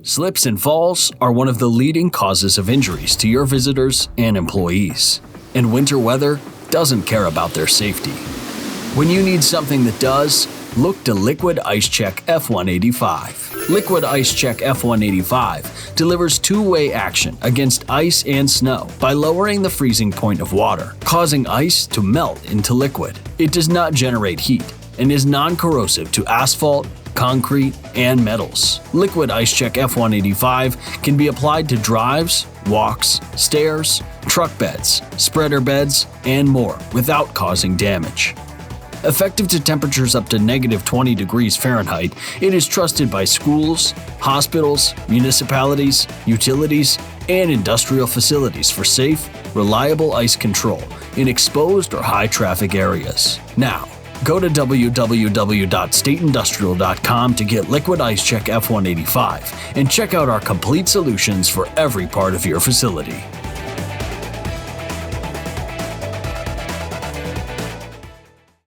Slips and falls are one of the leading causes of injuries to your visitors and employees. And winter weather doesn't care about their safety. When you need something that does, look to Liquid Ice-Chek F185. Liquid Ice-Chek F185 delivers two-way action against ice and snow by lowering the freezing point of water, causing ice to melt into liquid. It does not generate heat and is non-corrosive to asphalt, concrete, and metals. Liquid Ice-Chek F185 can be applied to drives, walks, stairs, truck beds, spreader beds, and more without causing damage. Effective to temperatures up to -20 degrees Fahrenheit, it is trusted by schools, hospitals, municipalities, utilities, and industrial facilities for safe, reliable ice control in exposed or high-traffic areas. Now, go to www.stateindustrial.com to get Liquid Ice-Chek F185 and check out our complete solutions for every part of your facility.